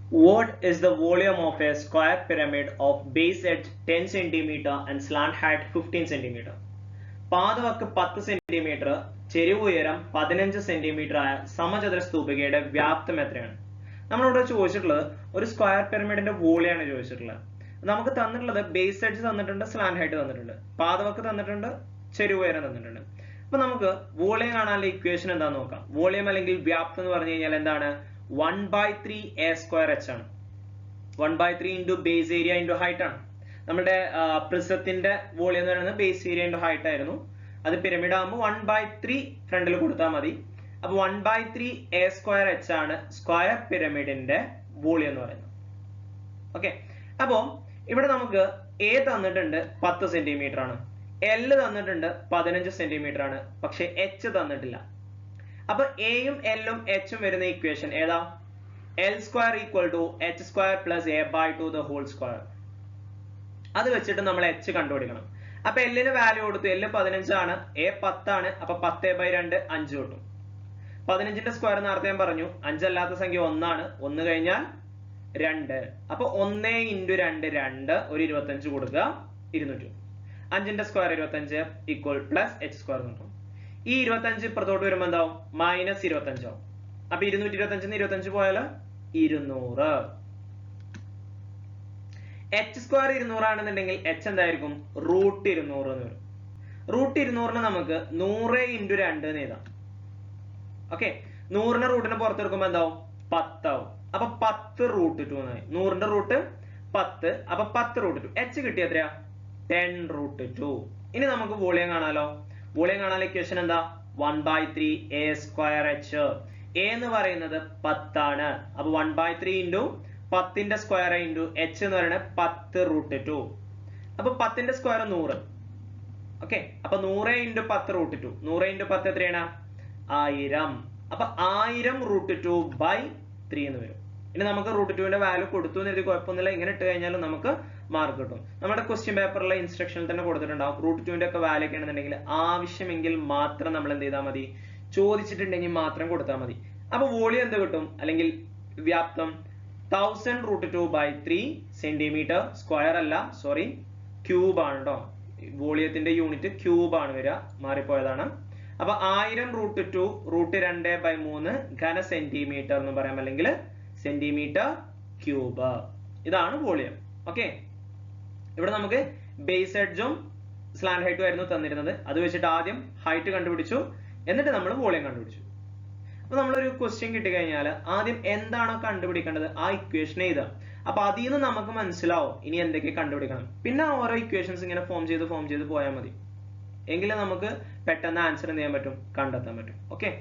What is the volume of a square pyramid of base edge 10 cm and slant height 15 cm? പാദവക്ക് 10 centimetre, ചെരിവ് ഉയരം 15 centimetre ആയ സമചതുര സ്തൂപികയുടെ വ്യാപ്തം എത്രയാണ്? നമ്മളിവിടെ ചോദിച്ചിട്ടുള്ളത് ഒരു സ്ക്വയർ പിരമിഡിന്റെ വോളിയാണ് ചോദിച്ചിട്ടുള്ളത്. നമുക്ക് തന്നിട്ടുള്ളത് ബേസ് എഡ്ജ് തന്നിട്ടുണ്ട്, സ്ലാന്റ് ഹൈറ്റ് തന്നിട്ടുണ്ട്, പാദവക്ക് തന്നിട്ടുണ്ട്, ചെരിവ് ഉയരം തന്നിട്ടുണ്ട്. അപ്പൊ നമുക്ക് വോളിയം കാണാനുള്ള ഇക്വേഷൻ എന്താന്ന് നോക്കാം. വോളിയം അല്ലെങ്കിൽ വ്യാപ്തം എന്ന് പറഞ്ഞു കഴിഞ്ഞാൽ എന്താണ്? 1/3 a square h ആണ്. 1/3 into base area into height ആണ്. നമ്മുടെ പ്രിസത്തിന്റെ വോളിയം എന്ന് പറയുന്നത് ബേസ് ഏരിയ ഇൻടു ഹൈറ്റ് ആയിരുന്നു. അത് പിരമിഡ് ആകുമ്പോൾ 1/3 ഫ്രണ്ടിൽ കൊടുത്താൽ മതി. അപ്പൊ 1/3 a square h ആണ് സ്ക്വയർ പിരമിഡിന്റെ വോളിയം എന്ന് പറയുന്നത്. ഓക്കെ, അപ്പോ ഇവിടെ നമുക്ക് a തന്നിട്ടുണ്ട് 10 സെന്റിമീറ്റർ ആണ്, L തന്നിട്ടുണ്ട് 15 സെന്റിമീറ്റർ ആണ്, പക്ഷെ h തന്നിട്ടില്ല. അപ്പൊ എയും എല്ലും എച്ചും വരുന്ന ഇക്വേഷൻ ഏതാ? L square equal to h square plus a/2 the whole square. അത് വെച്ചിട്ട് നമ്മൾ h കണ്ടുപിടിക്കണം. അപ്പൊ എല്ലിന് വാല്യൂ കൊടുത്തു, L 15 ആണ്, a 10 ആണ്, അപ്പൊ 10/2 5 കിട്ടും. 15ന്റെ സ്ക്വയർ നേരത്തെ ഞാൻ പറഞ്ഞു, 5 അല്ലാത്ത സംഖ്യ 1 ആണ്, 1 കഴിഞ്ഞാൽ 2, അപ്പൊ 1 × 2 2, ഒരു 25 കൊടുക്കുക, 200. 5ന്റെ square 25 equal plus h square കിട്ടും. ഈ 25 ഇപ്പുറത്തോട്ട് വരുമ്പോ എന്താവും? -25 ആവും. അപ്പൊ 225 25 പോയാൽ 200. h സ്ക്വയർ 200 ആണെന്നുണ്ടെങ്കിൽ h എന്തായിരിക്കും? √200 എന്ന് വരും. √200 നമുക്ക് 100 × 2 എന്ന് എഴുതാം. ഓക്കെ, 100നെ റൂട്ടിനെ പുറത്തെടുക്കുമ്പോ എന്താവും? 10 ആവും. അപ്പൊ 10 √2 എന്നായി. 100ന്റെ റൂട്ട് 10, അപ്പൊ 10 √2. h കിട്ടിയ എത്രയാ? 10 √2. ഇനി നമുക്ക് വോളിയം കാണാലോ. വോളിയം കാണാൻ ഇക്വേഷൻ എന്താ? 1/3 a square h. a എന്ന് പറയുന്നത് 10 ആണ്. അപ്പൊ 1/3 ഇൻറ്റു 10ന്റെ സ്ക്വയർ ഇൻറ്റു h എന്ന് പറയുന്നത് 10 √2. അപ്പൊ 10ന്റെ സ്ക്വയർ 100. ഓക്കെ, അപ്പൊ 100 × 10 √2. 100 × 10 എത്രയാണ്? 1000. അപ്പൊ 1000 √2/3 എന്ന് വരും. ഇനി നമുക്ക് √2ന്റെ വാല്യൂ കൊടുത്തു എന്ന് എഴുതി കുഴപ്പമൊന്നുമില്ല. ഇങ്ങനെ ഇട്ട് കഴിഞ്ഞാലും നമുക്ക് മാർക്ക് കിട്ടും. നമ്മുടെ ക്വസ്റ്റ്യൻ പേപ്പറിലെ ഇൻസ്ട്രക്ഷനിൽ തന്നെ കൊടുത്തിട്ടുണ്ടാവും. √2ന്റെ ഒക്കെ വാല്യൂ ഒക്കെ ആണെന്നുണ്ടെങ്കിൽ ആവശ്യമെങ്കിൽ മാത്രം നമ്മൾ എന്ത് ചെയ്താൽ മതി? ചോദിച്ചിട്ടുണ്ടെങ്കിൽ മാത്രം കൊടുത്താൽ മതി. അപ്പൊ വോളിയം എന്ത് കിട്ടും? അല്ലെങ്കിൽ വ്യാപ്തം 1000 √2/3 സെന്റിമീറ്റർ സ്ക്വയർ അല്ല, സോറി, ക്യൂബ് ആണ് കേട്ടോ. വോളിയത്തിന്റെ യൂണിറ്റ് ക്യൂബ് ആണ് വരിക, മാറിപ്പോയതാണ്. അപ്പൊ 1000 √2 √2/3 ഘന സെന്റിമീറ്റർ എന്ന് പറയാം, അല്ലെങ്കിൽ സെന്റിമീറ്റർ ക്യൂബ്. ഇതാണ് വോളിയം. ഓക്കെ, ഇവിടെ നമുക്ക് ബേസ് എഡ്ജും സ്ലാന്റ് ഹൈറ്റും ആയിരുന്നു തന്നിരുന്നത്. അത് വെച്ചിട്ട് ആദ്യം ഹൈറ്റ് കണ്ടുപിടിച്ചു, എന്നിട്ട് നമ്മൾ വോളിയം കണ്ടുപിടിച്ചു. അപ്പൊ നമ്മളൊരു ക്വസ്റ്റ്യൻ കിട്ടിക്കഴിഞ്ഞാൽ ആദ്യം എന്താണോ കണ്ടുപിടിക്കേണ്ടത് ആ ഇക്വേഷൻ എഴുതാം. അപ്പൊ അതിൽ നിന്ന് നമുക്ക് മനസ്സിലാവും ഇനി എന്തൊക്കെ കണ്ടുപിടിക്കണം. പിന്നെ ഓരോ ഇക്വേഷൻസ് ഇങ്ങനെ ഫോം ചെയ്ത് പോയാൽ മതി. എങ്കിലും നമുക്ക് പെട്ടെന്ന് ആൻസർ എന്ത് ചെയ്യാൻ പറ്റും? കണ്ടെത്താൻ പറ്റും. ഓക്കെ.